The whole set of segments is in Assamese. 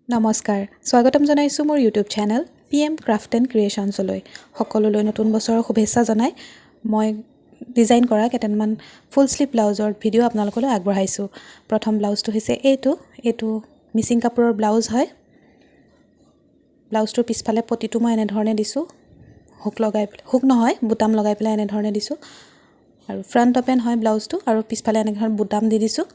নমস্কাৰ স্বাগতম জনাইছো মোৰ YouTube channel PM craft and ক্ৰিয়েশ্যনছলৈ সকলোলৈ নতুন বছৰৰ শুভেচ্ছা জনাই মই ডিজাইন কৰা কেইটামান ফুল স্লিভ ব্লাউজৰ ভিডিঅ' আপোনালোকলৈ আগবঢ়াইছোঁ প্ৰথম ব্লাউজটো হৈছে এইটো মিচিং কাপোৰৰ ব্লাউজ হয় ব্লাউজটোৰ পিছফালে পটিটো মই এনে ধৰণে দিছোঁ হুক নহয় বুটাম লগাই পেলাই এনে ধৰণে দিছোঁ আৰু ফ্ৰণ্ট ওপেন হয় ব্লাউজটো আৰু পিছফালে এনে ধৰণে বুটাম দি দিছোঁ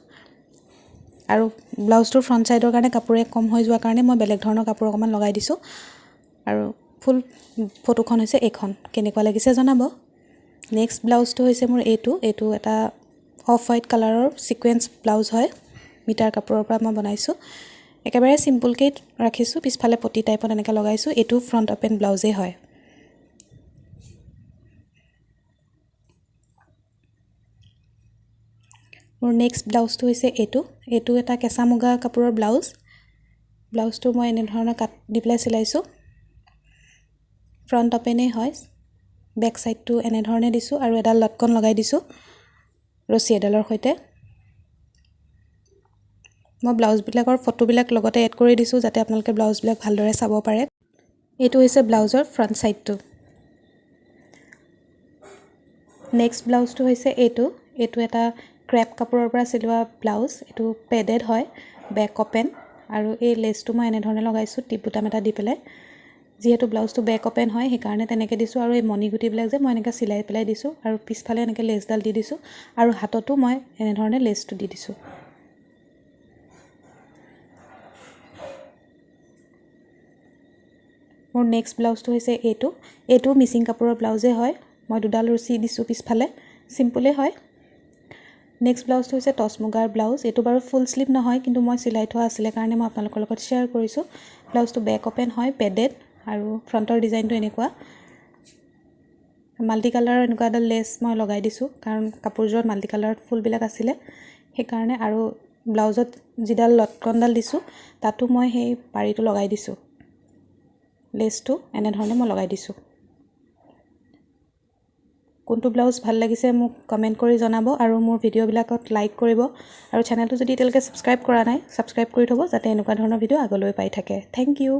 আৰু ব্লাউজটোৰ ফ্ৰণ্ট সাইডৰ কাৰণে কাপোৰে কম হৈ যোৱাৰ কাৰণে মই বেলেগ ধৰণৰ কাপোৰ অকমান লগাই দিছোঁ আৰু ফুল ফটোখন হৈছে এইখন কেনেকুৱা লাগিছে জনাব নেক্সট ব্লাউজটো হৈছে মোৰ এইটো এটা অফ হোৱাইট কালাৰৰ সিকোয়েন্স ব্লাউজ হয় মিটাৰ কাপোৰৰ পৰা মই বনাইছোঁ একেবাৰে সিম্পলকৈ ৰাখিছোঁ পিছফালে পটি টাইপত এনেকৈ লগাইছোঁ এইটো ফ্ৰণ্ট ওপেন ব্লাউজে হয় মোৰ নেক্সট ব্লাউজটো হৈছে এইটো এটা কেঁচা মুগা কাপোৰৰ ব্লাউজটো মই এনে ধৰণৰ কাট দি পেলাই চিলাইছোঁ ফ্ৰণ্ট ওপেনে হয় বেক সাইডটো এনে ধৰণে দিছোঁ আৰু এডাল লটকন লগাই দিছোঁ ৰছী এডালৰ সৈতে মই ব্লাউজবিলাকৰ ফটোবিলাক লগতে এড কৰি দিছোঁ যাতে আপোনালোকে ব্লাউজবিলাক ভালদৰে চাব পাৰে এইটো হৈছে ব্লাউজৰ ফ্ৰণ্ট সাইডটো নেক্সট ব্লাউজটো হৈছে এইটো এটা ক্ৰেপ কাপোৰৰ পৰা চিলোৱা ব্লাউজ এইটো পেডেড হয় বেক ওপেন আৰু এই লেসটো মই এনে ধৰণে লগাইছোঁ টিপ বুটাম এটা দি পেলাই যেহেতু ব্লাউজটো বেক ওপেন হয় সেইকাৰণে তেনেকৈ দিছোঁ আৰু এই মণিগুটিবিলাক যে মই এনেকৈ চিলাই পেলাই দিছোঁ আৰু পিছফালে এনেকৈ লেসডাল দি দিছোঁ আৰু হাততো মই এনে ধৰণে লেসটো দি দিছোঁ মোৰ নেক্সট ব্লাউজটো হৈছে এইটো মিচিং কাপোৰৰ ব্লাউজে হয় মই দুডাল ৰছী দিছোঁ পিছফালে সিম্পলে হয় নেক্সট ব্লাউজটো হৈছে টছ মুগাৰ ব্লাউজ এইটো বাৰু ফুল স্লিভ নহয় কিন্তু মই চিলাই থোৱা আছিল কাৰণে মই আপোনালোকৰ লগত শেয়াৰ কৰিছোঁ ব্লাউজটো বেক ওপেন হয় পেডেড আৰু ফ্ৰণ্টৰ ডিজাইনটো এনেকুৱা মাল্টি কালাৰৰ এনেকুৱা এটা লেস মই লগাই দিছোঁ কাৰণ কাপোৰযোৰত মাল্টি কালাৰত ফুলবিলাক আছিলে সেইকাৰণে আৰু ব্লাউজত যিডাল লটকনডাল দিছোঁ তাতো মই সেই পাৰিটো লগাই দিছোঁ লেসটো এনে ধৰণে মই লগাই দিছোঁ কোনটো ব্লাউজ ভাল লাগিছে মোক কমেন্ট কৰি জনাব আৰু মোৰ ভিডিঅ'বিলাকত লাইক কৰিব আৰু চেনেলটো যদি এতিয়ালৈকে সাবস্ক্ৰাইব কৰা নাই সাবস্ক্ৰাইব কৰি থব যাতে এনেকুৱা ধৰণৰ ভিডিঅ' আগলৈ পাই থাকে থ্যাংক ইউ